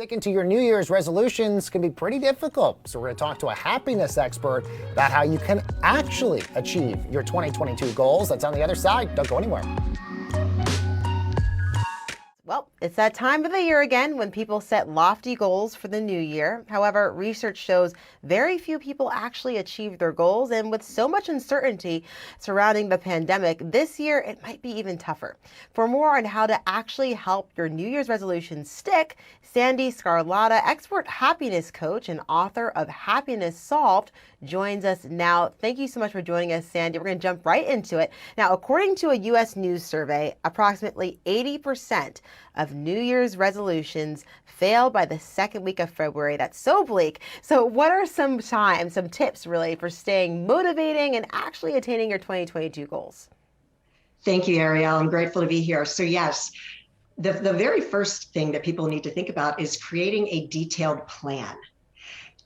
Sticking to your New Year's resolutions can be pretty difficult. So we're going to talk to a happiness expert about how you can actually achieve your 2022 goals. That's on the other side. Don't go anywhere. Well, it's that time of the year again when people set lofty goals for the new year. However, research shows very few people actually achieve their goals, and with so much uncertainty surrounding the pandemic, this year it might be even tougher. For more on how to actually help your New Year's resolutions stick, Sandee, expert happiness coach and author of Happiness Solved, joins us now. Thank you so much for joining us, Sandee. We're going to jump right into it. Now, according to a U.S. News survey, approximately 80% of New Year's resolutions fail by the second week of February. That's so bleak. So what are some tips really for staying motivating and actually attaining your 2022 goals? Thank you, Ariel. I'm grateful to be here. So yes, the very first thing that people need to think about is creating a detailed plan.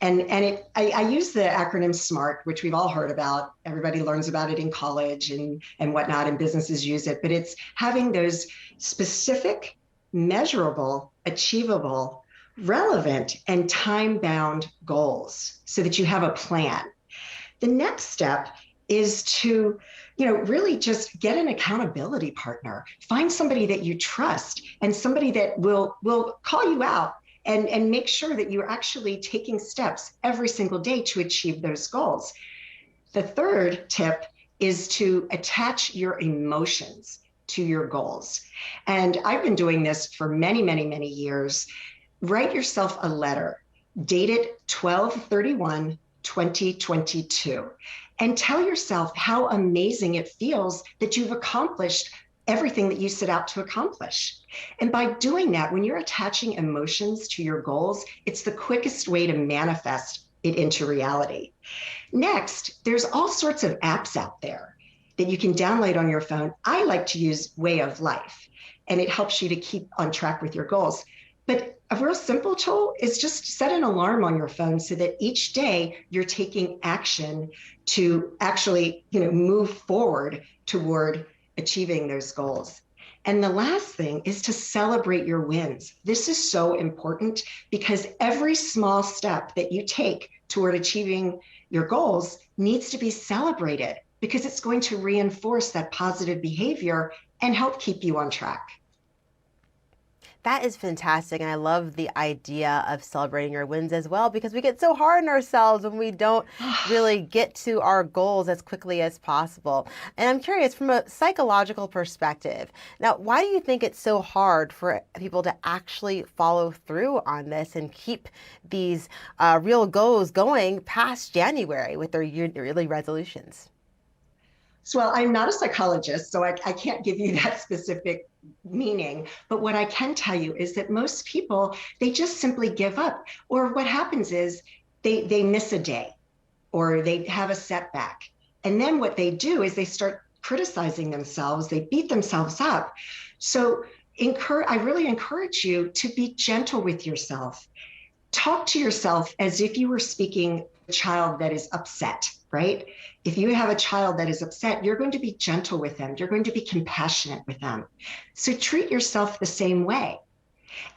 I use the acronym SMART, which we've all heard about. Everybody learns about it in college and whatnot, and businesses use it. But it's having those specific, measurable, achievable, relevant, and time-bound goals so that you have a plan. The next step is to really just get an accountability partner. Find somebody that you trust and somebody that will call you out and make sure that you're actually taking steps every single day to achieve those goals. The third tip is to attach your emotions to your goals. And I've been doing this for many, many, many years. Write yourself a letter, date it 12/31/2022, and tell yourself how amazing it feels that you've accomplished everything that you set out to accomplish. And by doing that, when you're attaching emotions to your goals, it's the quickest way to manifest it into reality. Next, there's all sorts of apps out there that you can download on your phone. I like to use Way of Life, and it helps you to keep on track with your goals. But a real simple tool is just set an alarm on your phone so that each day you're taking action to actually, move forward toward achieving those goals. And the last thing is to celebrate your wins. This is so important because every small step that you take toward achieving your goals needs to be celebrated because it's going to reinforce that positive behavior and help keep you on track. That is fantastic. And I love the idea of celebrating your wins as well, because we get so hard on ourselves when we don't really get to our goals as quickly as possible. And I'm curious, from a psychological perspective, now, why do you think it's so hard for people to actually follow through on this and keep these real goals going past January with their yearly resolutions? Well, I'm not a psychologist, so I can't give you that specific meaning. But what I can tell you is that most people, they just simply give up. Or what happens is they miss a day or they have a setback. And then what they do is they start criticizing themselves. They beat themselves up. So I really encourage you to be gentle with yourself. Talk to yourself as if you were speaking to a child that is upset, right? If you have a child that is upset, you're going to be gentle with them. You're going to be compassionate with them. So treat yourself the same way.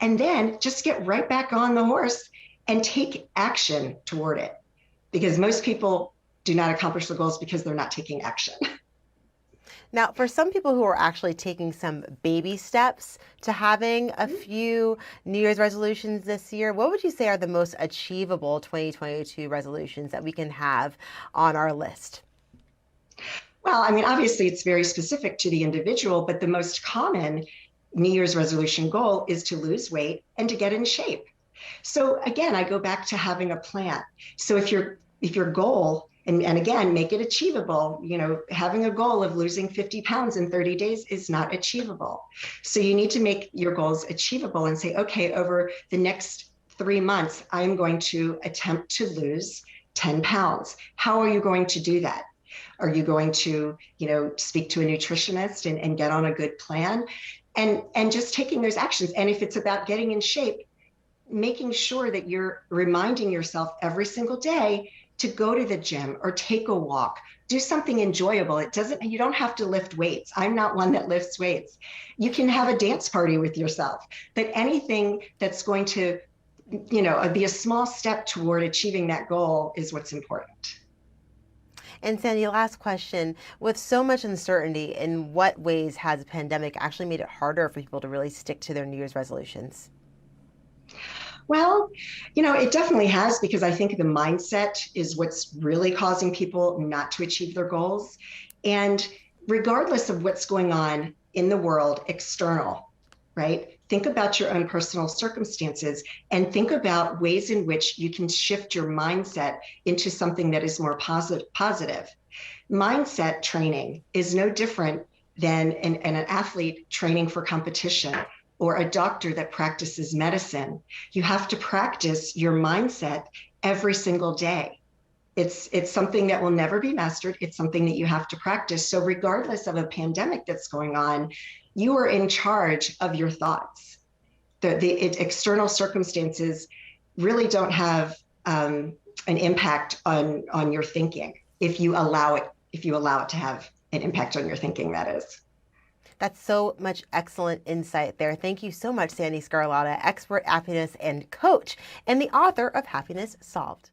And then just get right back on the horse and take action toward it. Because most people do not accomplish their goals because they're not taking action. Now, for some people who are actually taking some baby steps to having a few New Year's resolutions this year, what would you say are the most achievable 2022 resolutions that we can have on our list? Well, obviously it's very specific to the individual, but the most common New Year's resolution goal is to lose weight and to get in shape. So again, I go back to having a plan. So if your goal, and again, make it achievable. Having a goal of losing 50 pounds in 30 days is not achievable. So you need to make your goals achievable and say, okay, over the next 3 months, I'm going to attempt to lose 10 pounds. How are you going to do that? Are you going to, speak to a nutritionist and get on a good plan? And just taking those actions. And if it's about getting in shape, making sure that you're reminding yourself every single day to go to the gym or take a walk, do something enjoyable. You don't have to lift weights. I'm not one that lifts weights. You can have a dance party with yourself, but anything that's going to be a small step toward achieving that goal is what's important. And Sandy, last question. With so much uncertainty, in what ways has the pandemic actually made it harder for people to really stick to their New Year's resolutions? Well, it definitely has, because I think the mindset is what's really causing people not to achieve their goals. And regardless of what's going on in the world, external, right? Think about your own personal circumstances and think about ways in which you can shift your mindset into something that is more positive. Mindset training is no different than an athlete training for competition or a doctor that practices medicine. You have to practice your mindset every single day. It's something that will never be mastered. It's something that you have to practice. So regardless of a pandemic that's going on, you are in charge of your thoughts. The external circumstances really don't have an impact on your thinking if you allow it to have an impact on your thinking, that is. That's so much excellent insight there. Thank you so much, Sandee Scarlotta, expert happiness and coach, and the author of Happiness Solved.